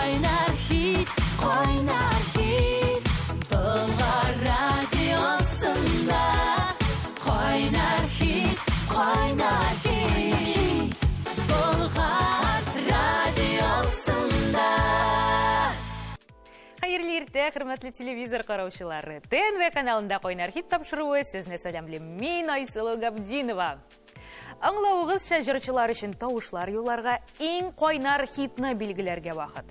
Кайнар хит, Болгар радиосында. Кайнар хит, Болгар радиосында. Хайырлы ирте, хөрмәтле телевизор караучылары. ТНВ каналында Кайнар хит тапшыруы сезне сәламле мин Айсылу Габдинова. Аңлауыгызча, җырчылар өчен тавышлар юлларга иң кайнар хитны билгеләргә вакыт.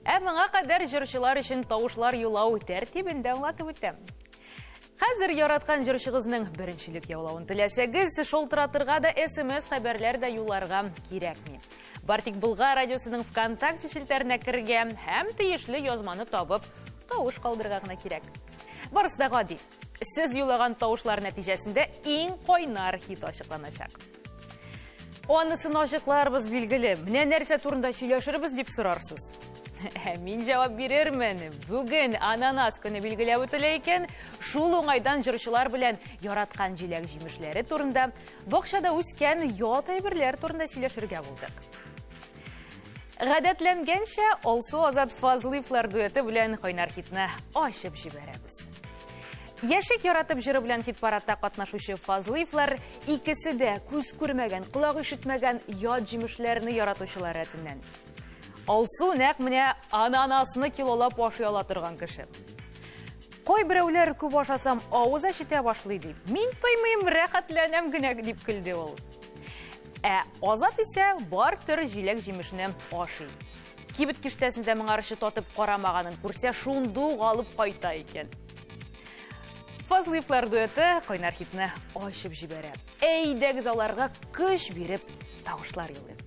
Моңа кадәр җырчылар өчен тавышлар юлау тәртибендә аңлатып үтәм. Хәзер яраткан җырчыгызның беренчелек яулавын теләсәгез, шалтыратырга да SMS хәбәрләр дә юлларга кирәкми. Бартик Болгар радиосының ВКонтакте шелтәренә кергән һәм тиешле язманы табып, тавыш калдырырга гына кирәк. Барысы да гади. Сез юлаган тавышлар нәтиҗәсендә иң кайнар хит ачыкланачак. Анысын ачыкларбыз билгеле. Менә нәрсә турында сөйләшербез дип сорарсыз. Мин җавап бирермен. Бүген ананас көне билгеләп үтелә икән. Шул уңайдан җырчылар белән яраткан җиләк җимешләре турында, бакчада үскән ят әйберләр турында сөйләшергә булдык. Гадәтләнгәнчә, Алсу Азат Фазлыевлар дуэты белән кайнар хитны ачып җибәрәбез. Яшик яратып җыры белән хит-парадта катнашучы Фазлыевлар икесе дә күз күрмәгән, колак ишетмәгән ят җимешләрне яратучылар рәтеннән. Алсу нәкъ менә ананасны килолап ашый ала торган кеше. Кай берәүләр күп ашасам авыз ачыта башлый дип. Мин тоймыйм, рәхәтләнәм генә дип көлде ул. Азат исә бар төр җиләк җимешне ашый. Кибет киштәсендә моңарчы татып карамаганын күрсә, шундук алып кайта икән. Фазлыевлар дуэты кайнар хитне ачып җибәрә. Әйдәгез аларга көч биреп тавышлар юлыйк.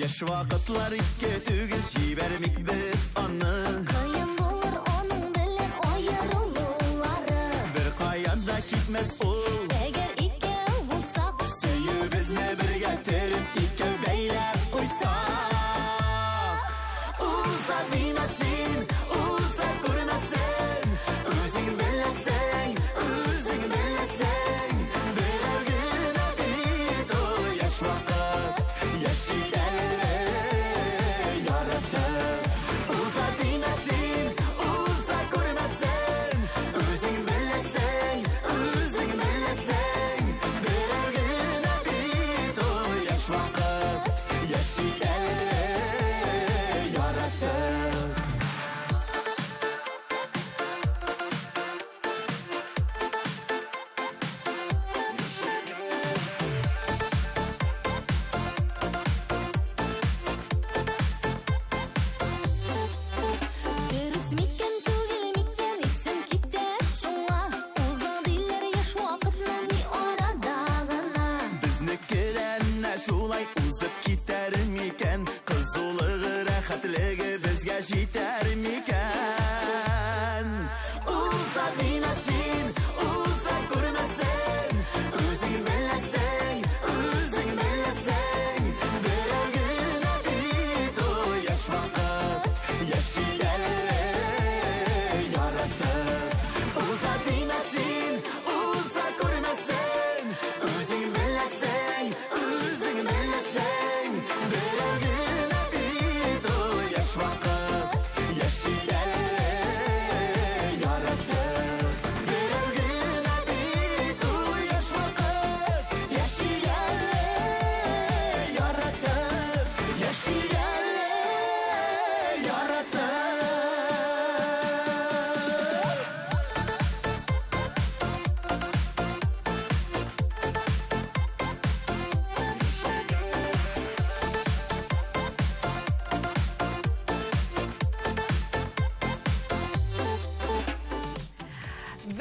Яш вакытлар икке түгел, җибәрмик без аны. Кыен булыр аның белән аерылулары. Бер каян да китмәс ул. Әгәр икәү булсак, Сөюбезне бергә төреп, икәү бәйләп куйсак. Уза миңа син, уза күрмәсен. Үзең беләсең, берәү генә бит ул яшь вакыт. Яши шулай узып китәр микән? Кызулыгы, рәхәтлеге безгә җитәр микән? Уза миңа син, уза күрмәсен. Үзең беләсең, берәү генә бит ул яшь вакыт. Яши әле яратып. Уза миңа син, уза күрмәсен. Үзең беләсең, берәү генә бит ул яшь вакыт.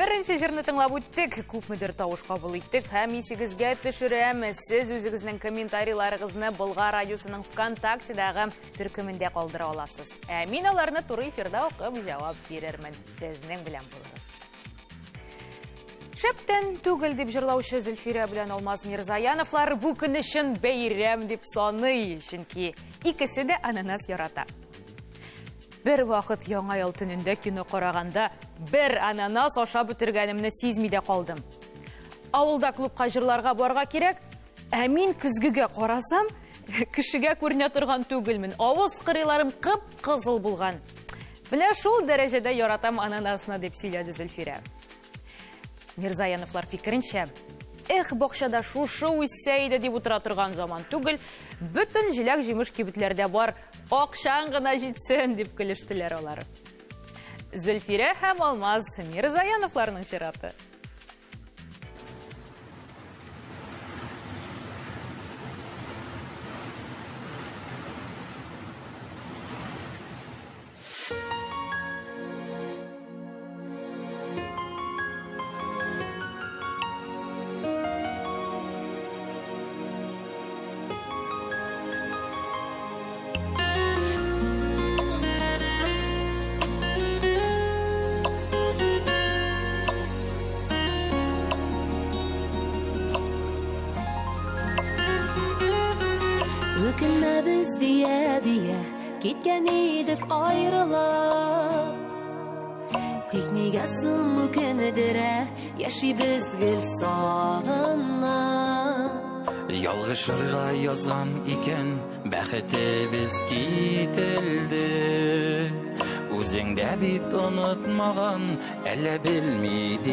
Бірінші жырны тыңлап өттік, күпмедір тауыш қабыл еттік, һәм есігізге түшіреміз. Сіз өзіңіздің комментарийларыңызны Былға радиосының ВКонтактедағы түркімінде қалдыра аласыз. Мен оларны туры эфирда оқып жауап берермін. Біздің білем болыңыз. Шептен түгіл деп жырлаушы Зульфира білен Алмаз Мирзаяновлар бұл күн үшін бәйрем деп соны, чөнки икесе де ананас ярата. Бір вақыт яңа ел түнінде кино қарағанда бір ананас аша бітіргенімні сезмейде қалдым. Ауылда клубқа жырларға барга керек, мен күзгіге қарасам, кішіге көріне тұрған түгілмін. Ауыз қырыларым қып-қызыл болған. Біле шул дәрежеде яратам ананасына деп сөйледі Зульфира. Мирзаяновлар фикірінше, бақшада шушы өссейді деп отыра тұрған заман түгіл, бүтін жиләк жеміш кебітлерде бар, оқшан ғына жетсін деп күліштілер олар. Зульфира һәм Алмаз Мирзаяновларның шыраты. Өкінмәбіз дия, кеткен едік айрылып. Тек неге өкінідірі, яши біз гүл сағына. Ялғыш жырға язам екен, бәхеті біз кетілді. Өзіңді бит ұнытмаған, әлі білмейдесің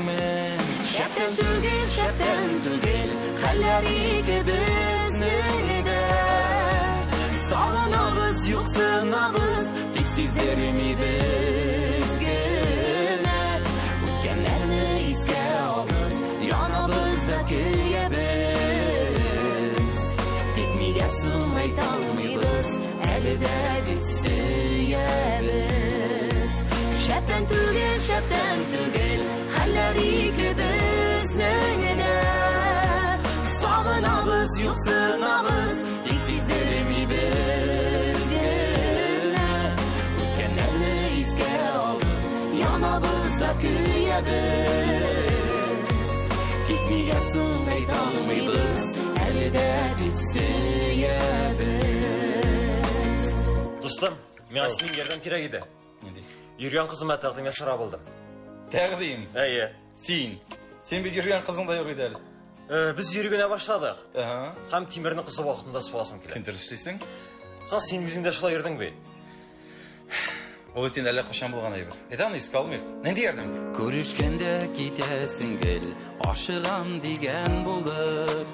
мен. Шәптен түгел, хәлләр ике бізнің еді. Сағынабыз, юқсынабыз, тек сездермей бізгені. Өткенлерні еске алып, янабыз да күйебіз. Тек неге айта алмайбыз, әлі дә бит сүйебіз. Шәптен түгел, хәлләр ике бізнің еді. Сағынабыз, юқсынабыз, тек сездермей бізгені. Өткенлерні еске алып, янабыз да күйебіз. Тек неге айта алмайбыз, әлі дә бит сүйебіз. Достым, мен сенің ердем керек еді. Үйрен қызыма тәқдімге сұра болдым. Тәқдим? Әйе. Сен бе жүрген қызың да жоқ еді әлі? Біз үйрене башладық. Һәм Тимірдің қызы уақытында суасым келеді. Кентіріштейсің? Сен өзіңде шылай ердің бе? Ол өтен әлі қошан болған айбір. Аны еске алмайық. Ненде ердің? Көрішкенде кетесің гіл, ашығам деген болып.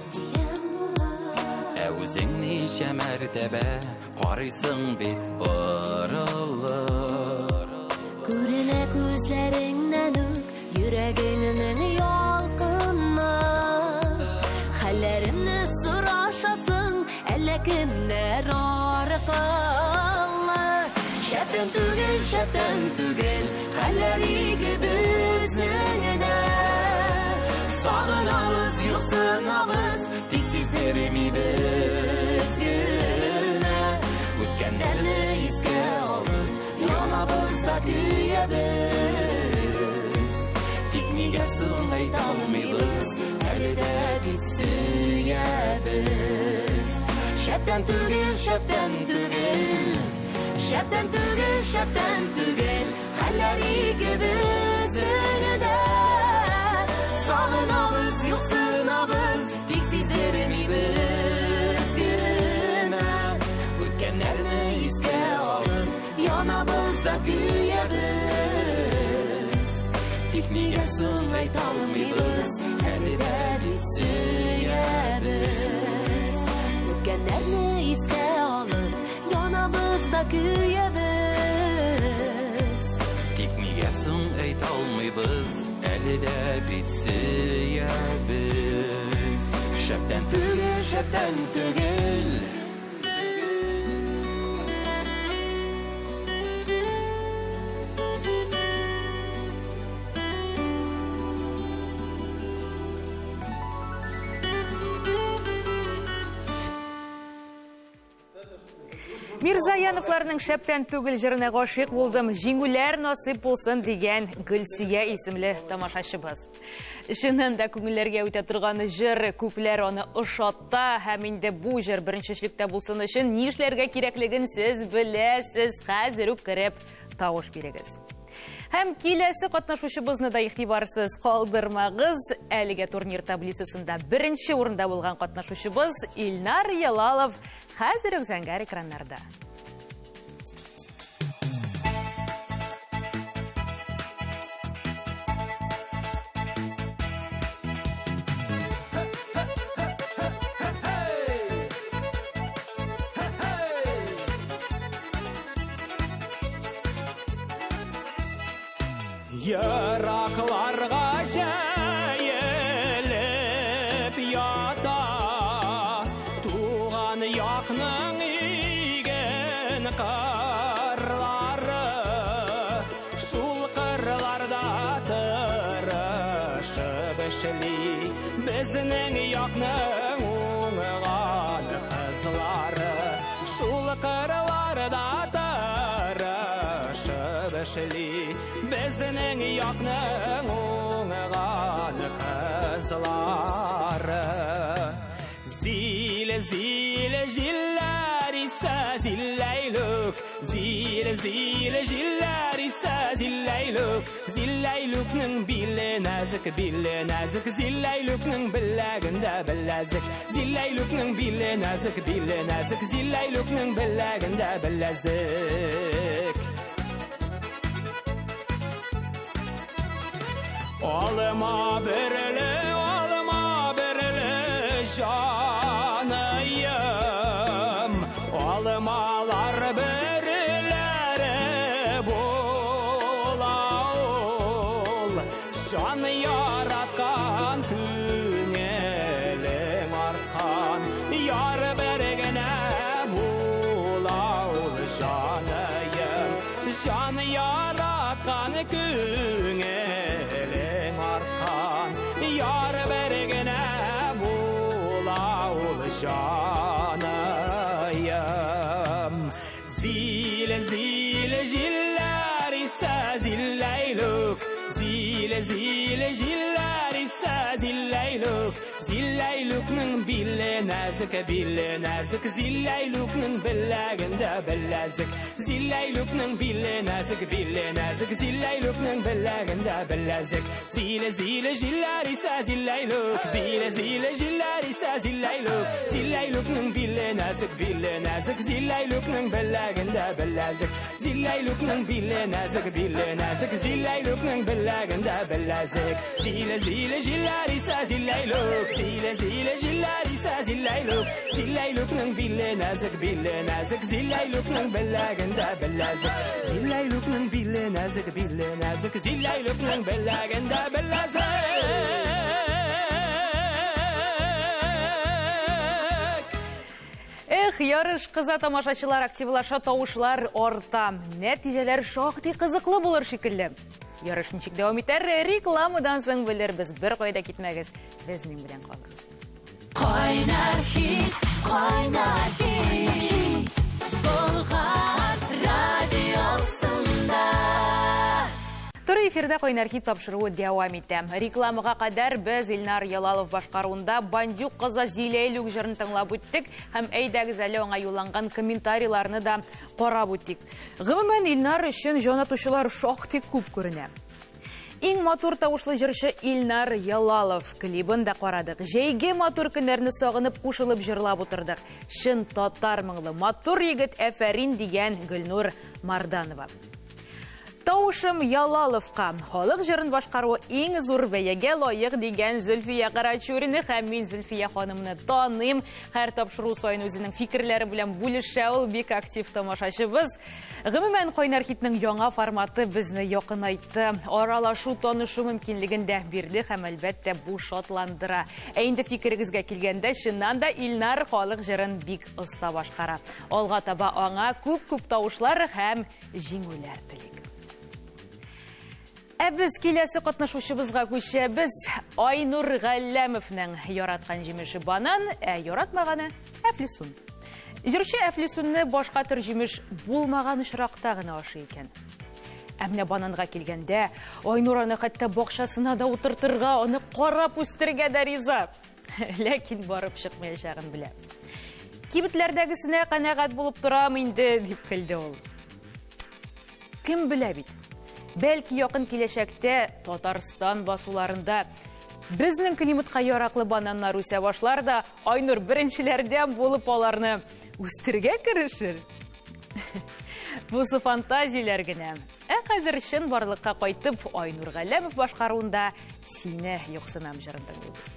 Өзің неше мәртебе, қарайсың бет бұрылып. Көріне көзлеріңнен үк, жүрегіңнің ялқына. Хәлләрімні сұрашасың, әлі кімдер арқылы. Шәптен түгел, хәлләр ике бізнің еді. Сағынабыз, юқсынабыз, тек сездермей бізгені. Өткенлерні еске алып, янабыз да күйебіз. Тек неге айта алмайбыз, әлі дә бит сүйебіз. Шәптен түгел, хәлләр ике бізнің еді. Сағынабыз, юқсынабыз, тек сездермей бізгені. Өткенлерні еске алып, янабыз да күйебіз. Тек неге айта алмайбыз, әлі дә бит сүйебіз. Өткенлерні еске алып, янабыз да күйебіз. Тек неге айта алмайбыз, әлі дә бит сүйебіз. Шәптен түгел. Мирзаяновларның шәптән түгел жырына гашыйк булдым, җиңүләр насыйп булсын дигән Гөлсия исемле тамашачыбыз. Шуннан да күңелләргә үтә торган җыр, күпләр аны ошатта, һәм инде бу җыр беренчечлектә булсын өчен ни эшләргә кирәклеген сез беләсез, хәзер үк кереп тавыш бирегез. Һәм киләсе катнашучыбызны да игътибарсыз калдырмагыз. Әлегә турнир таблицасында беренче урында булган катнашучыбыз Илнар Ялалов хәзер үк зәңгәр экраннарда. Yıraklarga jayelip yata, tuğan yakның igen qarları, şul qırlarda tırışıp işli, bizning yakның uğan qızları, şul qırlarda tırışıp işli, bizning yakның uğan qızları. Zil zil jiller ise zilleylük, zil zil jiller ise zilleylük, zilleylükning bili nazik zilleylükning bilagında bilazik, zilleylükning bili nazik zilleylükning bilagında bilazik. Alma birli canıyım, almalar birleri bola ol, can yaratkan küngelen artkan, yar bergene bola ol canıyım, can yaratkan küngelen artkan, yar bergene bola ol canıyım. Zil zil jiller ise zilleylük, zil zil jiller ise zilleylük, zilleylükning bili nazik zilleylükning bilagında bilazik, zilleylükning bili nazik zilleylükning bilagında bilazik. Zil zil jiller ise zilleylük, zil zil jiller ise zilleylük, zilleylükning bili nazik zilleylükning bilagında bilazik, zilleylükning bili nazik zilleylükning bilagında bilazik. Zil zil jiller ise zilleylük, zil zil jiller ise zilleylük, zilleylükning bili nazik zilleylükning bilagında bilazik, zilleylükning bili nazik zilleylükning bilagında bilazik. Ярыш кыза тамашачылар активлаша, тавышлар арта. Нәтиҗәләр шактый кызыклы булыр шикелле. Ярыш ничек дәвам итәр? Рекламадан соң белербез. Бер кайда китмәгез. Безнең белән калыгыз. Кайнар хит, Болгар радиосында. Туры эфирда Кайнар хит тапшыруы дәвам итә. Рекламага кадәр без Илнар Ялалов башкаруында Бандюк кызы Зиләйлүк җырын тыңлап үттек һәм әйдәгез әле аңа юлланган комментарийларны да карап үттек. Гомумән Илнар өчен җанатучылар шактый күп күренә. Иң матур тавышлы җырчы Илнар Ялалов клибын да карадык. Җәйге матур көннәрне сагынып кушылып җырлап утырдык. Шын татар моңлы матур егет әфәрин дигән Гөлнур Марданова. Тавышым Ялаловка халык җырын башкаруы иң зур бәягә лаек дигән Зөлфия Карачурина һәм мин Зөлфия ханымны таныйм. Һәр тапшыру саен үзенең фикерләре белән бүлешә ул, бик актив тамашачыбыз. Гомумән Кайнар хитнең яңа форматы безне якынайтты. Аралашу, танышу мөмкинлеген дә бирде һәм әлбәттә бу шатландыра. Инде фикерегезгә килгәндә, чыннан да Илнар халык җырын бик оста башкара. Алга таба аңа күп тавышлар һәм җиңүләр телик. Без киләсе катнашучыбызга күчәбез. Айнур Галләмовның яраткан җимеше банан, яратмаганы әфлисун. Жүрші әфлесунны башқа түржіміш болмаған ұшырақта ғына ашы екен. Әмне бананға келгенде, Айнур аны қатта бақшасына да отыртырға, оны қарап үстірге дә риза. Ләкин барып шықмайшағын біле. Кибітлердегісіне қанағат болып тұрам инде, деп кілді ол. Кім біле бит? Бәлки яқын келешекте Татарстан басуларында безнең климатка яраклы бананнар үсә башлар да Айнур беренчеләрдән булып аларны үстергә керешер. Бусы фантазияләр генә. Хәзер чын барлыкка кайтып Айнур Галәмов башкаруында сине юксынам җырын тыңлыйбыз.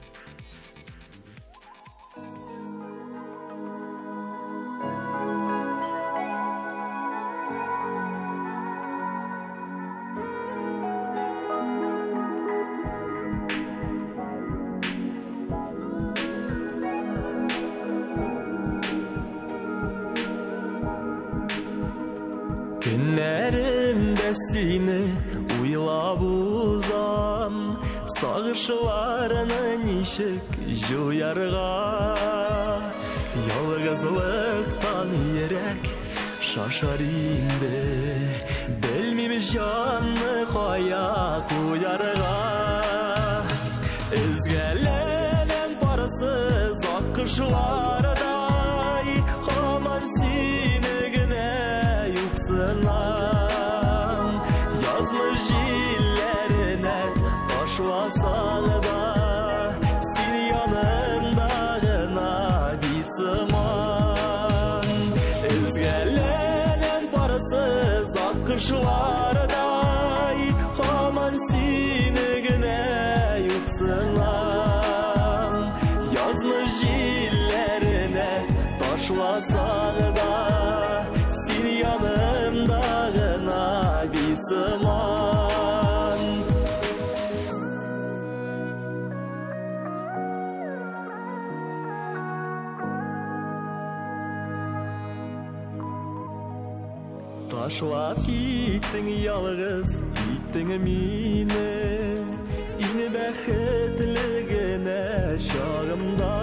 Günlerimde seni uylab uzam, sağışlarını nişik juyarga. Yalgızlıktan yürek şaşar indi, bilmem canını kaya koyarga. Ezgelenen parasız akışlarday, hamar seni güne yuksınam. Yazmış jillerine taşlasan da, seni yanındağına bitseman. Ezgelenen parasız akışlarday, hamar seni güne yuksınam. Yazmış jillerine taşlasan da, seni yanındağına bitseman. Taşlap gittin yalğız, gittin mine. İni bәхетligine şağımda,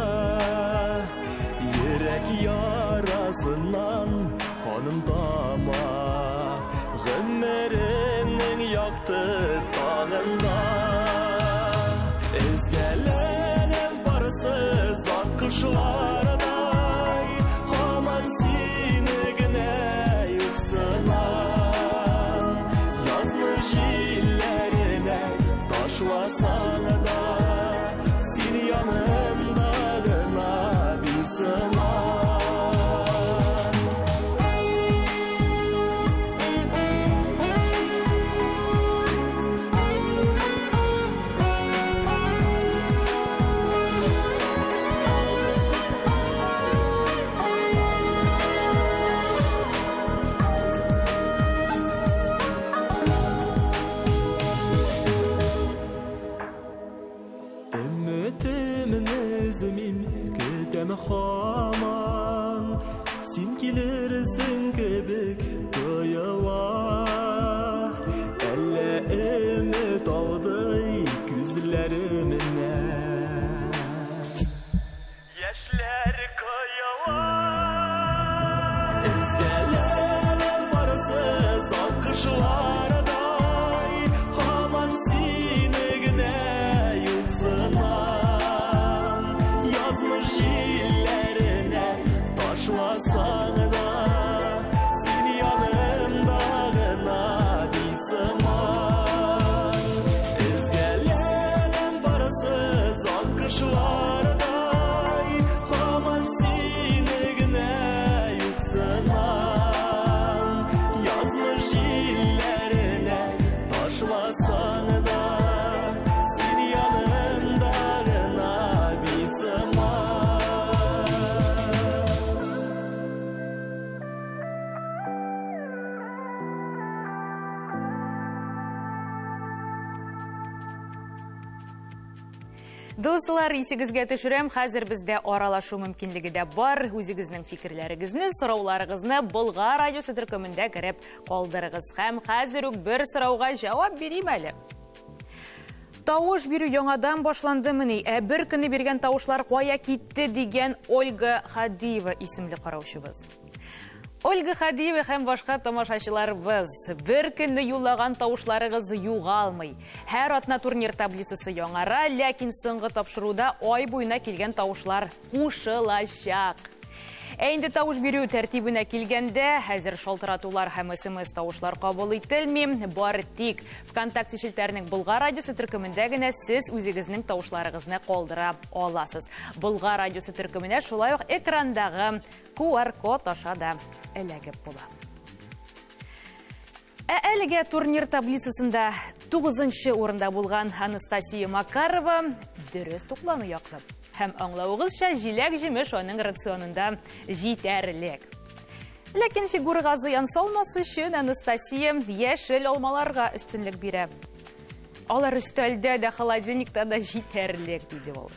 yürek yarasından kanım dama. Günlerimnin yaktı tağında, ezgelenen parasız akışlarday, hamar seni güne yuksınam. Yazmış jillerine taşlasan da, seni yanımdağına bilseman. Ümmetimin özümün güdemi haman, sen gelirsin kebek duyuva. Elle ümit aldı gözlerimine, yaşlar koyuva. Ezgelenen parasız akışlarday, hamar seni güne yuksınam. Yazmış jillerine taşlasan da, seni yanımdağına bitseman. Ezgelenen parasız akışlarday, hamar seni güne yuksınam. Yazmış jillerine taşlasan da, seni yanımdağına bitseman. Достар, есігізге төшірем, хәзір бізде аралашу мөмкинлеге дә бар. Үзегезнең фикерләрегезне, сорауларыгызны Болгар радиосы төркемендә кереп калдырыгыз. Һәм хәзер үк бер сорауга җавап бирим әле. Тауыш бирү яңадан башланды мени, бер көне биргән тавышлар кая китте дигән Ольга Хадиева исемле караучыбыз. Ольга Хадиева һәм башка тамашачыларыбыз, бер көнне юллаган тавышларыгыз югалмый. Һәр атна турнир таблицасы яңара, ләкин соңгы тапшыруда ай буена килгән тавышлар кушылачак. Әйнде тавыш бирү тәртибенә килгәндә, хәзер шалтыратулар һәм СМС тавышлар кабул ителми, бары тик ВКонтакте шелтәренең Болгар радиосы төркемендә генә сез үзегезнең тавышларыгызны калдыра аласыз. Болгар радиосы төркеменә шулай ук экрандагы QR код аша да эләгеп була. Әлегә турнир таблицасында 9-нчы урында булган Анастасия Макарова дөрес туклану яклы. Һәм аңлавыгызча җиләк-җимеш аның рационында җитәрлек. Ләкин фигурага зыян салмас өчен Анастасия яшел алмаларга өстенлек бирә. Алар өстәлдә дә, холодильникта да җитәрлек диде ул.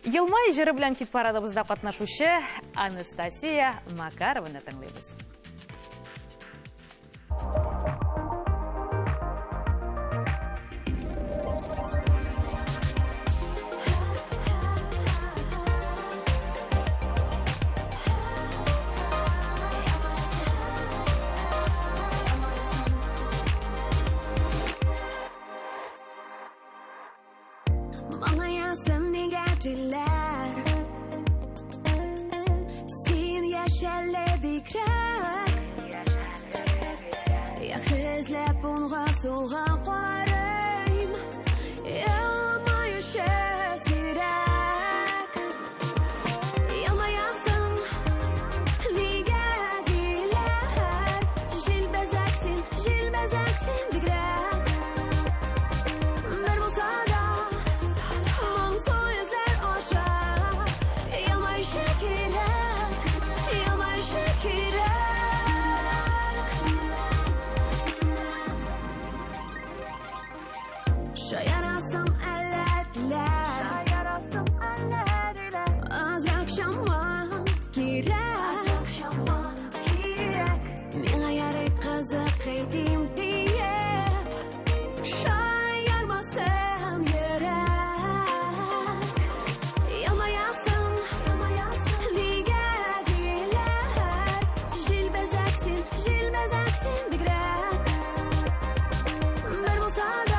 Елмай җыры белән хит парадыбызда катнашучы Анастасия Макарованы тыңлыйбыз. Sen yaşarlı bikrak Yakızlap onğa soğa qarayım Yılma yaşa sirak Yılmayasın Nige diler Jilbezeksin bikrak Bir bulsa da Monsuz Şayarasam ellerdiler Az akşama girek Mine yarı kızık edim deyip Şayarmasam yürek Yılmayasın Nige diler Jilbezeksin bikrak Bir bulsa da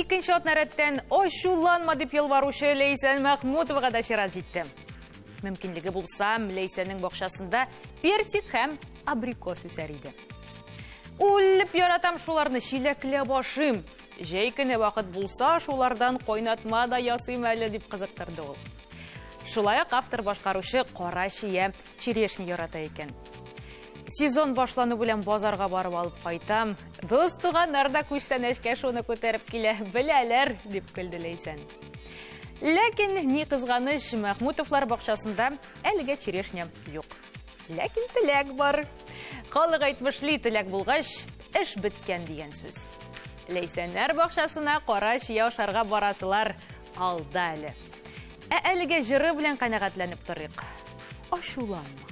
Икенче атна рәттән ачуланма дип ялваручы Ләйсән Мәхмүтовага да чират җитте. Мөмкинлеге булса, Ләйсәнең бакчасында персик һәм абрикос үсәр иде. Үлеп яратам шуларны, чиләкле башым. Җәй көне вакыт булса, шулардан кайнатма да ясыйм әле дип кызыктырды ул. Шулай ук автор башкаручы кара чия черешня ярата икән. Сезон башлану белән базарга барып алып кайтам. Дус туганнар да күчтән эшкә шуны күтәреп килә, беләләр дип көлде Ләйсән. Ләкин ни кызганыч, Мәхмүтовлар бакчасында әлегә черешня юк. ләкин теләк бар. Халык әйтмешли, теләк булгач, эш беткән дигән сүз. Ләйсәннәр бакчасына кара чия ашарга барасылар алда әле. Әлегә җыры белән канәгатьләнеп торыйк. Ачуланма.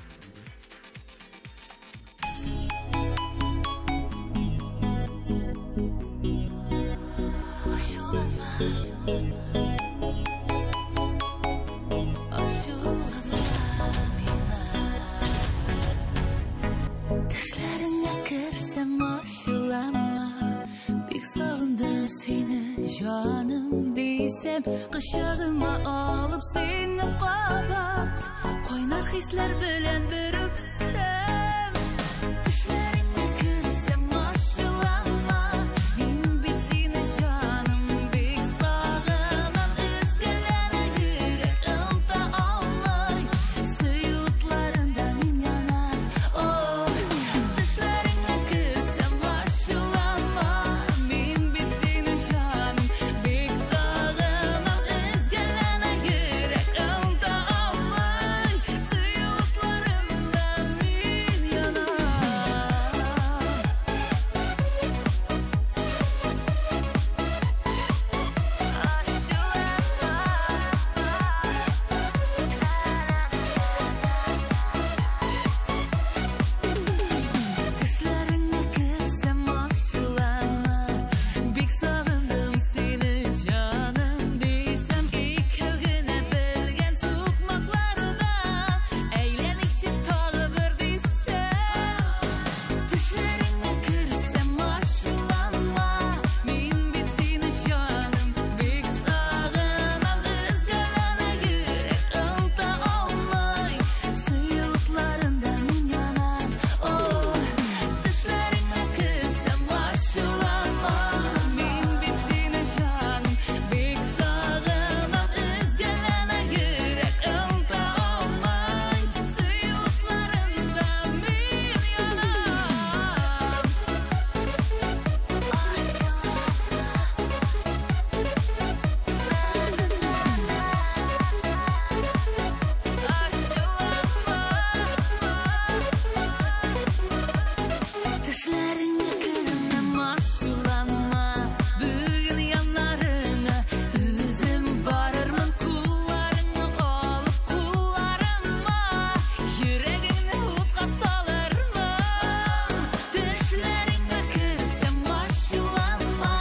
Düşlerine girsem aşılanma. Bek sağındım seni canım desem. Kışağıma alıp seni kapat. Koynar hisler bilen bir öpsem. Düşlerine girsem aşılanma. Ben bit seni canım bek sağınam. Üzgülene yürek ılda almay. Suyutlarında min yanar. Oh, düşlerine girsem aşılanma. Ben bit seni canım bek sağınam. Üzgülene yürek ılda almay. Suyutlarında min yanar. Düşlerine girsem aşılanma. Bek sağındım seni canım desem. İkigine bilgen sokmaklardan eğlenikşi tağı bir desem. Düşlerine girsem aşılanma. Men bit seni canım bek sağınam. Üzgülene yürek ılda almay. Suyutlarında min yanar. Oh, düşlerine girsem aşılanma. Men bit seni canım bek sağınam. Üzgülene yürek ılda almay. Suyutlarında min Düşlerine girsem aşılanma. Bugün yanlarına üzüm barırmın. Kullarını alıp kullarıma. Yüreğini hutqa salırmın. Düşlerine girsem aşılanma.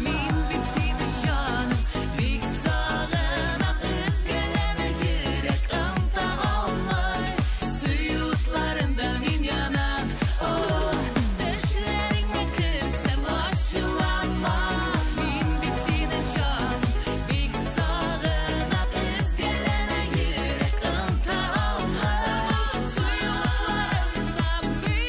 Men bit seni canım bek sağınam. Üzgülene yürek ılda almay. Suyutlarında min yanar. Oh, düşlerine girsem aşılanma. Men bit seni canım bek sağınam. Üzgülene yürek ılda almay. Suyutlarında min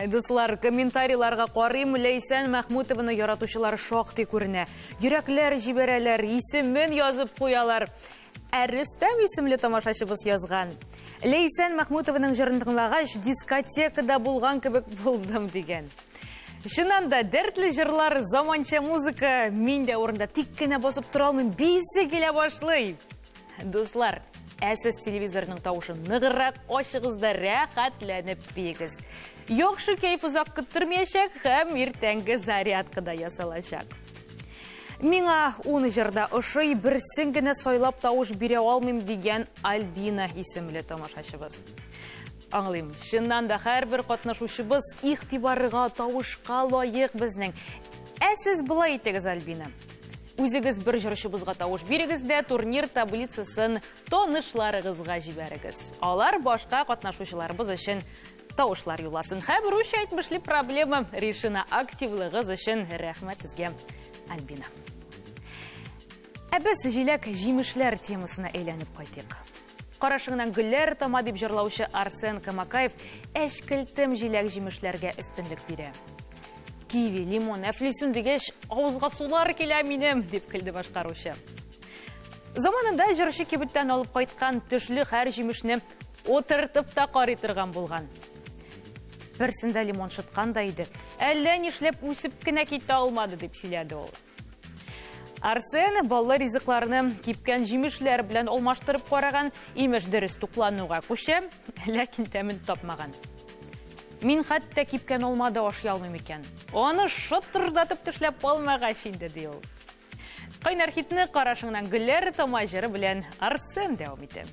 Дуслар, комментарийларга карыйм, Ләйсән Мәхмүтованы яратучылар шактый күренә. Йөрәкләр җибәрәләр, исемен язып куялар. Рөстәм исемле тамашачыбыз язган. Ләйсән Мәхмүтованың җырын тыңлагач, дискотекада булган кебек булдым дигән. Чыннан да дәртле җырлар, заманча музыка, мин дә урында тик кенә басып тора алмыйм, бисе килә башлый. Дуслар, сез телевизорның тавышын ныгыррак ачыгыз да рәхәтләнеп бигез. Яхшы кәйф озак көттермәячәк һәм иртәнге зарядкада ясалачак. Миңа уны җырда ошый, берсен генә сайлап тавыш бирә алмыйм дигән Альбина исемле тамашачыбыз. Аңлыйм, чыннан да һәрбер катнашучыбыз игътибарыга, тавышка лаек безнең. Сез булай итегез, Альбина. Үзегез бер җырчыбызга тавыш бирегез дә турнир таблицасын танышларыгызга җибәрегез. Алар башка катнашучыларыбыз өчен тавышлар юласын. Һәм русча әйтмешли проблема решена. Активлыгыз өчен рәхмәт сезгә, Альбина. Без җиләк җимешләр темасына әйләнеп кайтыйк. Карашыңнан гөлләр тама дип җырлаучы Арсен Камакаев әшкелтем җиләк җимешләргә өстенлек бирә. киви, лимон, әфлисун дегеш, ауызға сулар келе минем, деп кілді башқарушы. Заманында жыршы кебіттен алып қайтқан түшлі әр жемішні отыртып та қаритырған болған. Бірсінде лимон шытқандайды, әлі нешлеп өсіп кіне кетті алмады деп сөйледі ол. Арсен баллы ризықларыны кепкен жемішлер білен олмаштырып қараған имеш дұрыс тұқлануға көше, ләкин тәмін тапмаған. Мен қатты кепкен олмады аши алмым екен. Оны шыттырдатып түшлеп болмаға шенді де ол. Қайнар хитіні қарашыңнан гүлер тамай жыры білен Арсен дәуім еті.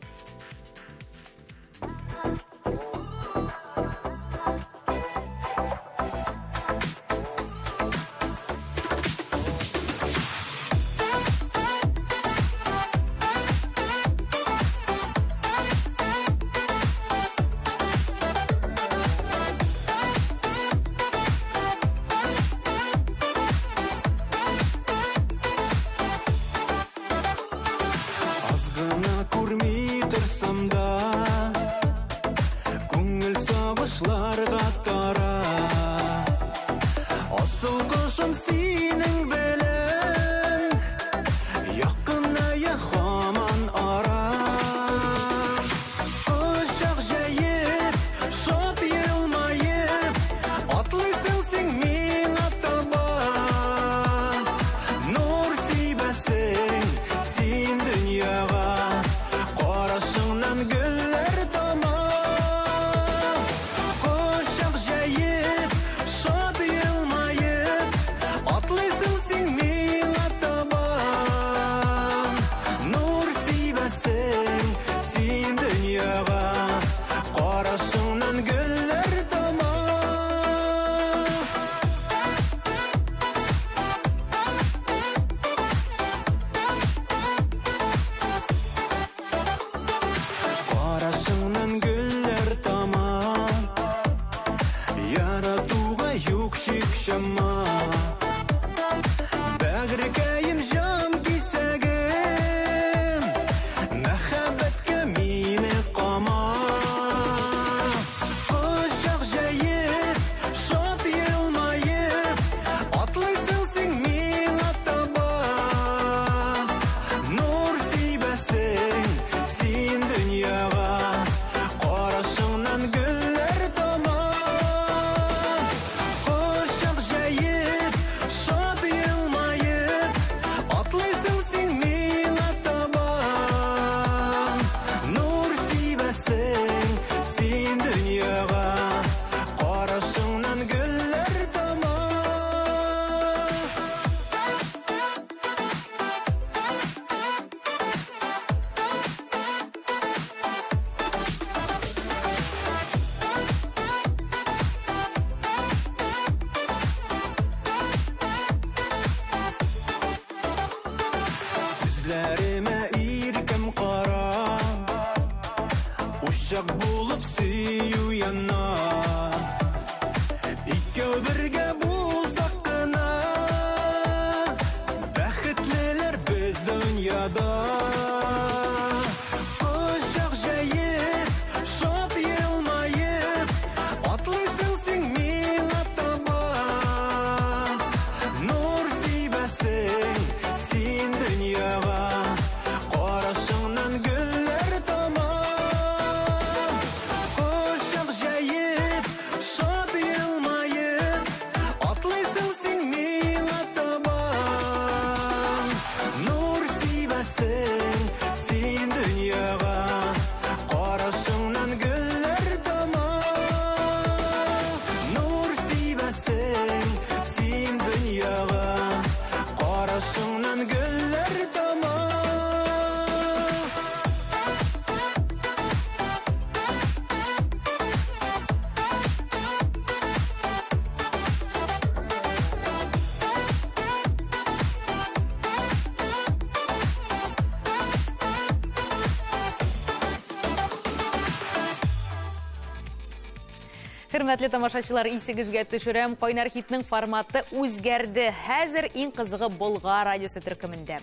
Хөрмәтле тамашачылар, исегезгә төшерәм, Кайнар хитнең форматы үзгәрде. Хәзер иң кызыгы Болгар радиосы төркемендә.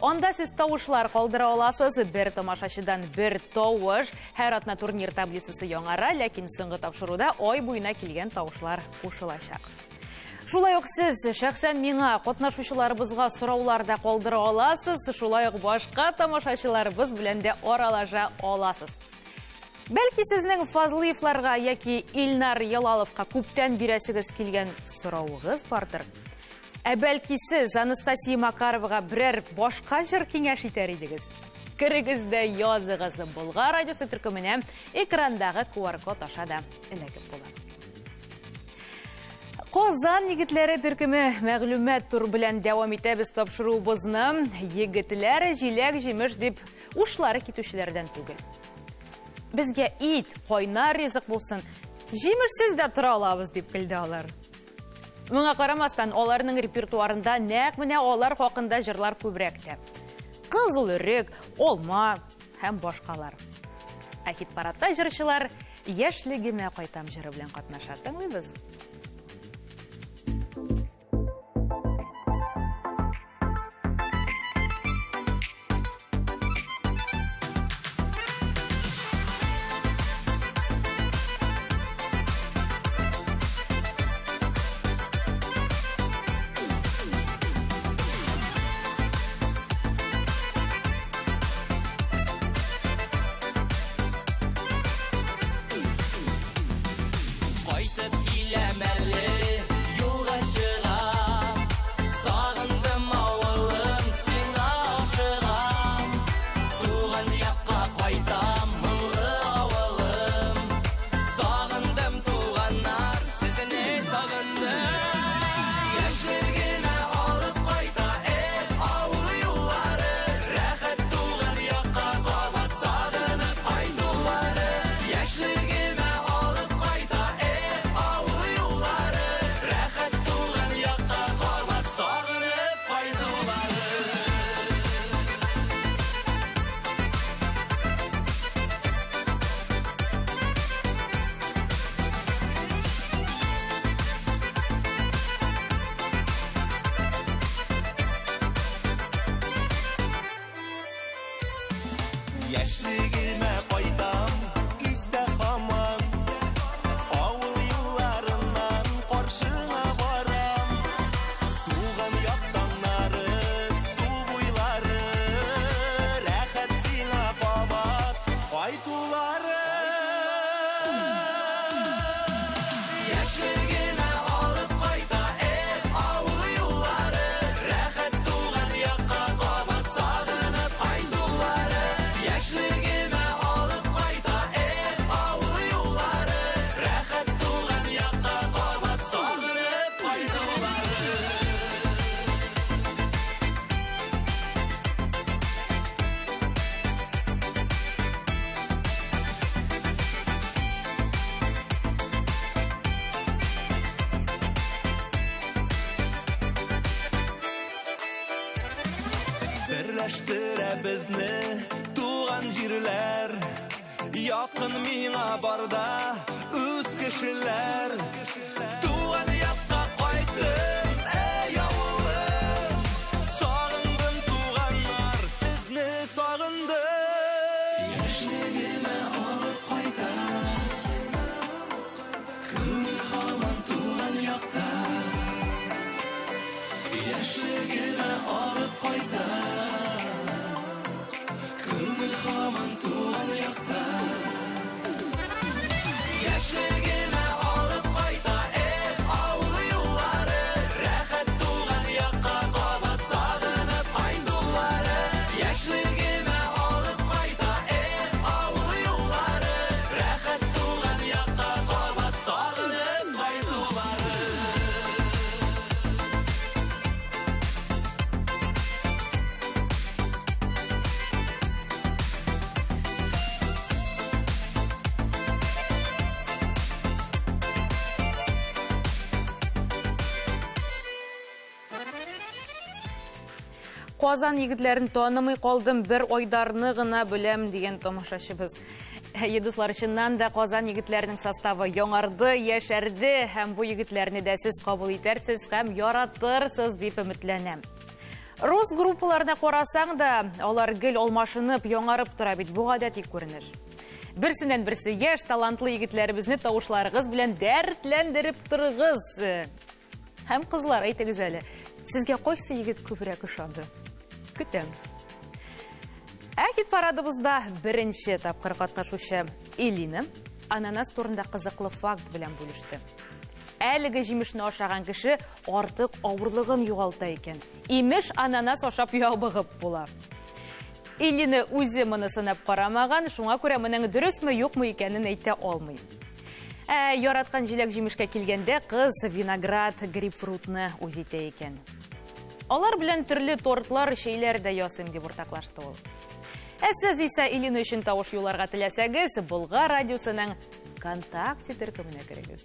Анда сез тавышлар калдыра аласыз. Бер тамашачыдан бер тавыш. Һәр атна турнир таблицасы яңара, ләкин соңгы тапшыруда ай буена килгән тавышлар кушылачак. Шулай ук сіз шәхсән миңа катнашучыларыбызга сорауларда калдыра аласыз, шулай ук башка тамашачыларыбыз белән дә аралаша аласыз. Бәлки сезнең Фазлыевларга яки Илнар Ялаловка күптән бирәсегез килгән сорауыгыз бардыр. Бәлки сез Анастасия Макаровага берәр башка җыр киңәш итәр идегез. Кирегездә языгыз. Болгар радиосы төркеменә экрандагы QR-код аша да эләгеп була. Казан егетләре төркеме мәгълүмат тур белән дәвам итәбез тапшыруыбызны. Егетләр җиләк-җимеш дип ушлары китүчеләрдән түгел. Безгә ит, кайнар ризык булсын, җимешсез дә тора алабыз дип килде алар. Моңа карамастан, аларның репертуарында нәкъ менә алар хакында җырлар күбрәк тә. Кызыл өрек, олма һәм башкалар. Хит парадта җырчылар яшьлегемә кайтам җыры белән катнаша. Тыңлыйбыз. Яшьлегемә кайтам, истә һаман, авыл юлларыннан каршына барам. Туган яктаннары, су буйлары, рәхәт сиңа кабат кайтулары. Яшьлегемә алып кайта, авыл юллары, рәхәт туган якка кабат сагынып кайтулары. Яшьлегемә алып кайта, авыл юллары, рәхәт туган якка кабат сагынып кайтулары. Берләштерә безне туган җирләр, якын миңа барда үз кешеләр. Туган якка кайттым, әй авылым, сагындым туганнар, сезне сагындым. Яшьлегемә алып кайта, күңел һаман туган якта. Яшьлегемә алып кайта, күңел һаман туган якта. Яшьлегемә алып кайта, авыл юллары, рәхәт туган якка кабат сагынып кайтулары. Яшьлегемә алып кайта, авыл юллары, рәхәт туган якка кабат сагынып кайтулары. Казан егетләрен танымый калдым, бер айдарны гына беләм дигән тамашачыбыз. Дуслар, чыннан да Казан егетләренең составы яңарды, яшәрде һәм бу егетләрне дә сез кабул итәрсез һәм яратырсыз дип өметләнәм. Рус группаларына карасаң да, алар гел алмашынып, яңарып тора бит, бу гадәти күренеш. Берсеннән берсе яшь, талантлы егетләребезне тавышларыгыз белән дәртләндереп торыгыз. Һәм кызлар, әйтегез әле, сезгә кайсы егет күбрәк ошады? Көтәм. Хит парадыбызда беренче тапкыр катнашучы Элина ананас турында кызыклы факт белән бүлеште. Әлеге җимешне ашаган кеше артык авырлыгын югалта икән. Имеш, ананас ашап ябыгып була. Элина үзе моны сынап карамаган, шуңа күрә моның дөресме, юкмы икәнен әйтә алмый. Яраткан җиләк җимешкә килгәндә, кыз виноград, грейпфрутны үз итә икән. Алар белән төрле тортлар, шәйләр дә ясыйм дип уртаклашты ул. Сез исә Элина өчен тавыш юларга теләсәгез, Болгар радиосының ВКонтакте төркеменә керегез.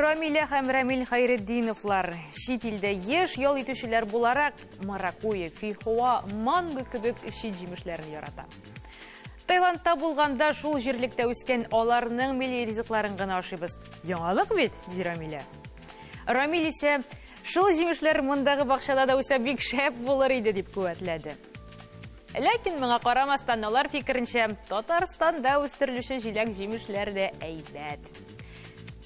Рамиля һәм Рамил Хайретдиновлар шит илдә еш ял итүчеләр буларак маракуйя, фейхоа, манго кебек шит җимешләрен ярата. Таиландта булганда шул җирлектә үскән аларның милли ризыкларын гына ашыйбыз. Яңалык бит, ди Рамиля. Рамил исә шул җимешләр мондагы бакчада да үсә бик шәп булыр иде дип куәтләде. Ләкин моңа карамастан алар фикеренчә Татарстанда үстерелүче җиләк җимешләр дә әйбәт.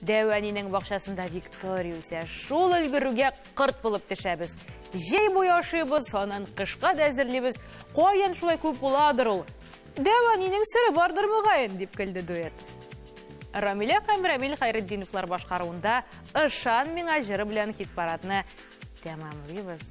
Дәвәнинең бакчасында Виктория үсә. Шул өлгерүгә кырт булып төшәбез. Җәй буе ашыйбыз, аннан кышка да әзерлибез. Каян шулай күп буладыр ул? Дәвәнинең сире бардыр мөгаен, дип көлде дуэт. Рамиля һәм Рамил Хайретдиновлар башкаруында «Ышан миңа» җыры белән хит-парадны тәмамлыйбыз.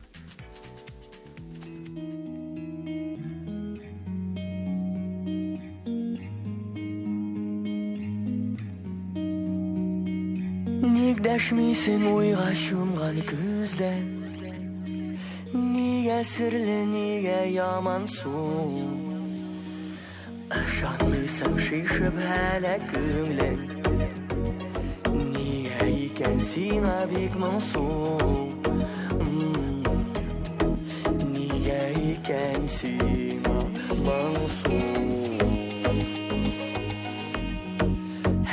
Ник дәшмисең уйга чумган күздән? Нигә серле, нигә яман суң? Ышанмыйсың шишеп һәлә күңлең? Нигә икән сиңа бик моңсу? Нигә икән сиңа моңсу?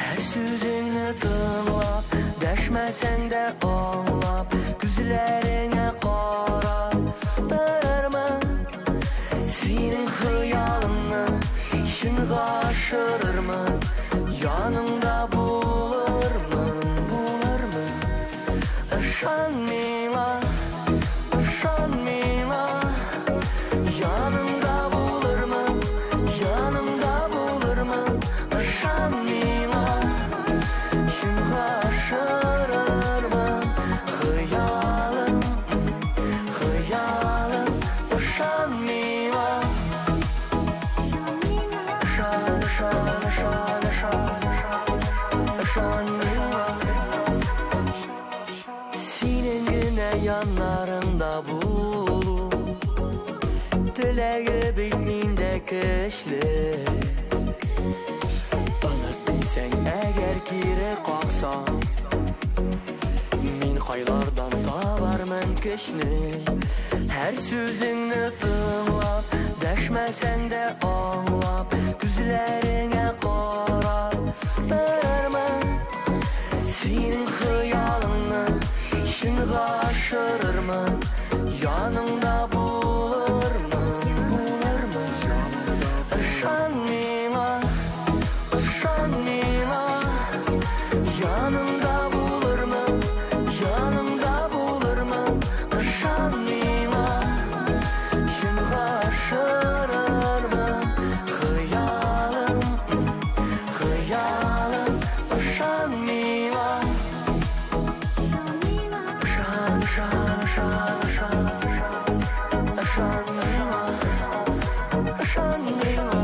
Һәр сүзеңне тыңлап, дәшмәсәң дә аңлап, күзләреңә карап торырмын. Синең хыялыңны чынга ашырырмын, яныңда булырмын. Ышан миңа, ышан миңа, яныңда булырмын, яныңда булырмын. Ышан миңа, чынга ашырырмын, хыялым, хыялым. Ышан миңа, ышан, ышан, ышан, ышан, ышан миңа. Синең генә яннарыңда булу, теләге бит миндә көчле. Оныт дисәң әгәр кире каксаң, мин кайлардан табармын көчне. Һәр сүзеңне тыңлап, дәшмәсәң дә аңлап, күзләреңә карап торырмын. Синең хыялыңны чынга ашырырмын, яныңда булырмын. Ышан миңа, ышан миңа, яныңда булырмын, яныңда булырмын. Ышан миңа, чынга ашырырмын, хыялым, хыялым. Ышан миңа, ышан, ышан, ышан, ышан, ышан миңа, ышан миңа.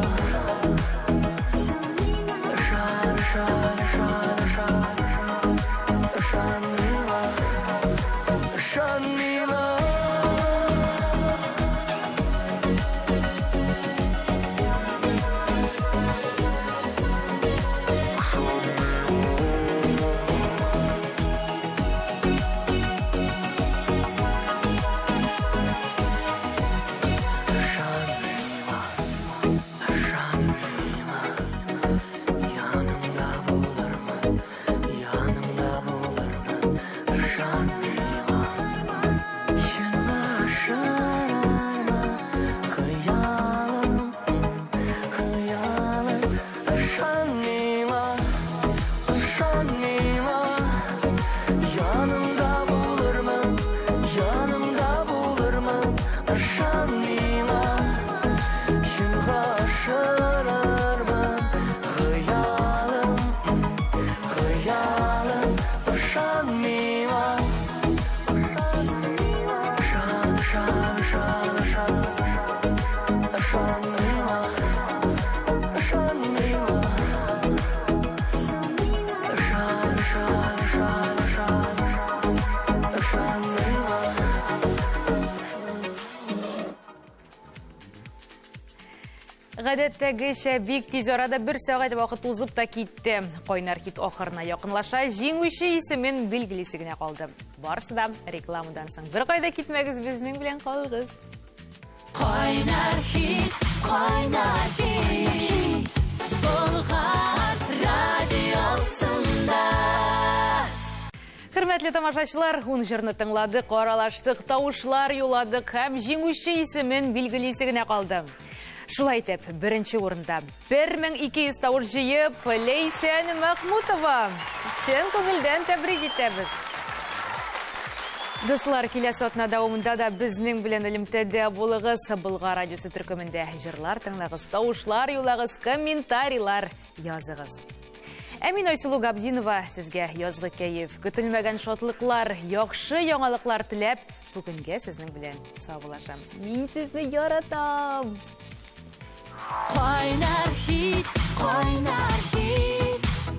Ышан, ышан, ышан, ышан, ышан миңа, ышан миңа. Гадәттәгечә бик тиз арада 1 сәгать вакыт узып та китте. Кайнар хит ахырына якынлаша, җиңүче исемен билгелисе генә калды. Барысы да рекламадан соң. Бер кайда китмәгез, безнең белән калыгыз. Кайнар хит, Болгар радиосында. Хөрмәтле тамашачылар, ун җырны тыңладык, аралаштык, тавышлар юладык һәм җиңүче исемен билгелисе генә калды. Шулай итеп, беренче урында 1200 тавыш җыеп, Ләйсән Мәхмүтова. Чын күңелдән тәбрик итәбез. Дуслар, киләсе атна дәвамында да безнең белән элемтәдә булыгыз. Болгар радиосы төркемендә җырлар тыңлагыз, тавышлар юлагыз, комментарийлар языгыз. Мин Айсылу Габдинова сезгә язгы кәеф, көтелмәгән шатлыклар, яхшы яңалыклар теләп, бүгенгә сезнең белән саубуллашам. Мин сезне яратам. Кайнар хит,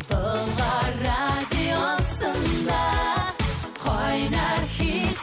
Болгар радиосында. Кайнар хит,